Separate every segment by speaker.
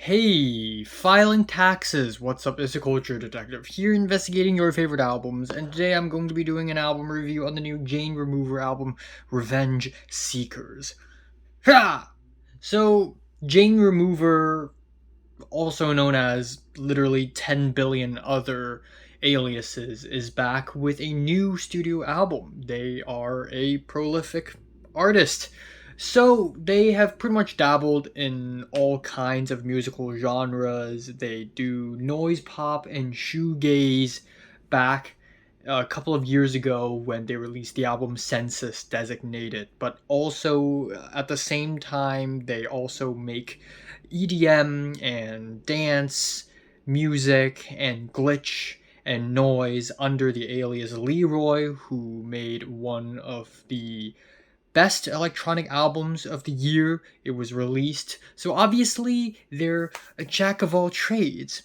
Speaker 1: Hey, filing taxes. What's up? It's a culture detective here investigating your favorite albums, and today I'm going to be doing an album review on the new Jane Remover album, Revengeseekerz. Ha! So, Jane Remover, also known as literally 10 billion other aliases, is back with a new studio album. They are a prolific artist. So they have pretty much dabbled in all kinds of musical genres. They do noise pop and shoegaze back a couple of years ago when they released the album Census Designated. But also at the same time, they also make EDM and dance music and glitch and noise under the alias Leroy, who made one of the best electronic albums of the year it was released. So obviously they're a jack of all trades.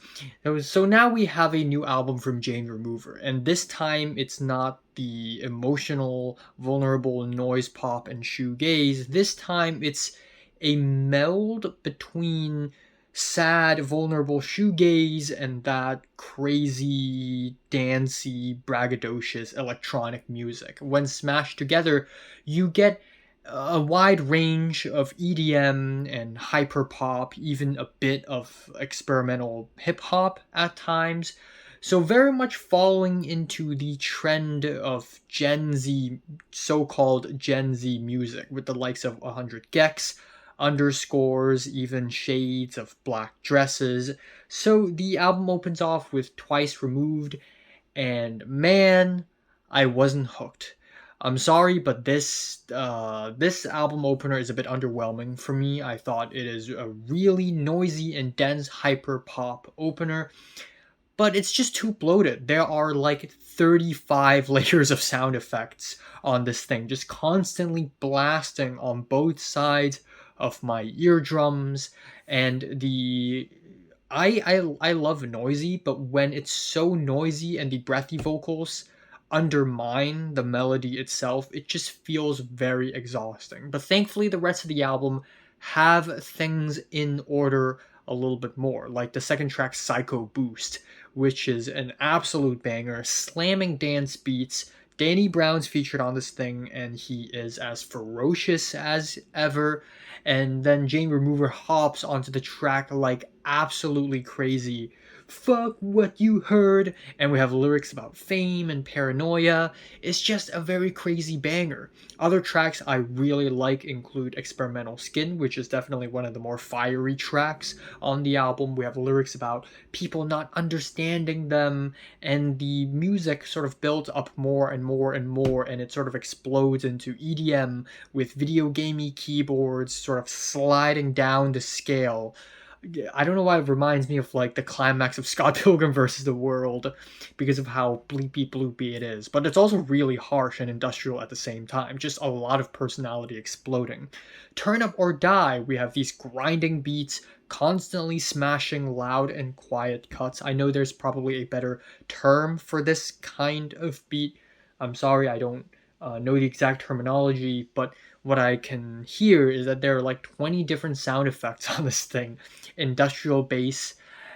Speaker 1: So now we have a new album from Jane Remover, and this time it's not the emotional, vulnerable noise pop and shoegaze. This time it's a meld between sad, vulnerable shoegaze and that crazy, dancey, braggadocious electronic music. When smashed together, you get a wide range of EDM and hyperpop, even a bit of experimental hip hop at times. So, very much falling into the trend of Gen Z, so called Gen Z music, with the likes of 100 Gex, underscores, even shades of black dresses. So, the album opens off with Twice Removed, and man, I wasn't hooked. I'm sorry, but this album opener is a bit underwhelming for me. I thought it is a really noisy and dense hyper pop opener, but it's just too bloated. There are like 35 layers of sound effects on this thing, just constantly blasting on both sides of my eardrums, and the I love noisy, but when it's so noisy and the breathy vocals undermine the melody itself, it just feels very exhausting. But thankfully, the rest of the album have things in order a little bit more, like the second track, Psycho Boost, which is an absolute banger, slamming dance beats. Danny Brown's featured on this thing, and he is as ferocious as ever. And then Jane Remover hops onto the track like absolutely crazy. Fuck what you heard. And we have lyrics about fame and paranoia. It's just a very crazy banger. Other tracks I really like include Experimental Skin, which is definitely one of the more fiery tracks on the album. We have lyrics about people not understanding them, and the music sort of builds up more and more and more, and it sort of explodes into EDM with video gamey keyboards sort of sliding down the scale. I don't know why it reminds me of like the climax of Scott Pilgrim versus the World because of how bleepy bloopy it is. But it's also really harsh and industrial at the same time. Just a lot of personality exploding. Turn Up or Die, we have these grinding beats constantly smashing loud and quiet cuts. I know there's probably a better term for this kind of beat. I'm sorry, I don't know the exact terminology, but what I can hear is that there are like 20 different sound effects on this thing. Industrial bass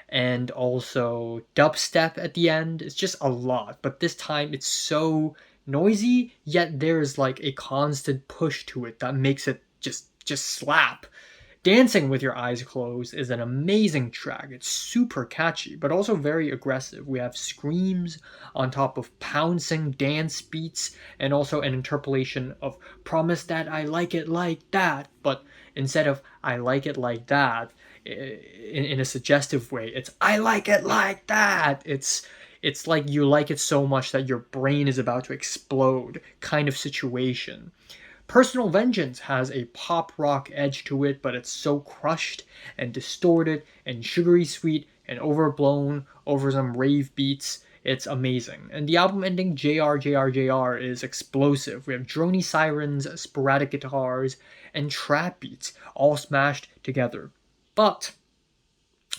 Speaker 1: and also dubstep at the end. It's just a lot, but this time it's so noisy, yet there's like a constant push to it that makes it just slap. Dancing with Your Eyes Closed is an amazing track. It's super catchy, but also very aggressive. We have screams on top of pouncing dance beats, and also an interpolation of Promise That I Like It Like That, but instead of I like it like that, in a suggestive way, it's I like it like that. It's like you like it so much that your brain is about to explode kind of situation. Personal Vengeance has a pop rock edge to it, but it's so crushed and distorted and sugary sweet and overblown over some rave beats. It's amazing. And the album ending JR JR JR is explosive. We have drony sirens, sporadic guitars, and trap beats all smashed together. But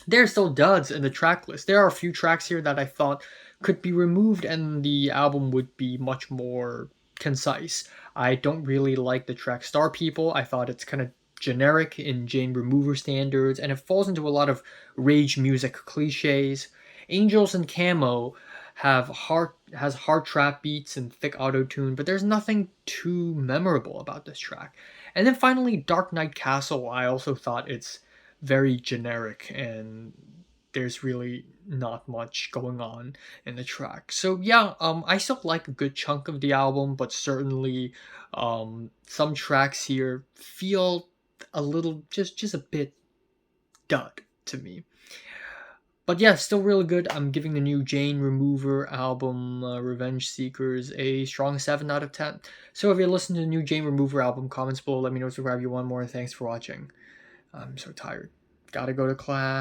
Speaker 1: there's still duds in the track list. There are a few tracks here that I thought could be removed and the album would be much more concise. I don't really like the track Star People. I thought it's kind of generic in Jane Remover standards, and it falls into a lot of rage music cliches. Angels and Camo has hard trap beats and thick auto tune, but there's nothing too memorable about this track. And then finally, Dark Knight Castle. I also thought it's very generic and there's really not much going on in the track. So yeah, I still like a good chunk of the album, but certainly some tracks here feel a little just a bit dud to me. But yeah, still really good. I'm giving the new Jane Remover album, Revengeseekerz, a strong 7 out of 10. So if you're listening to the new Jane Remover album, comments below, let me know, subscribe you want more. Thanks for watching. I'm so tired. Gotta go to class.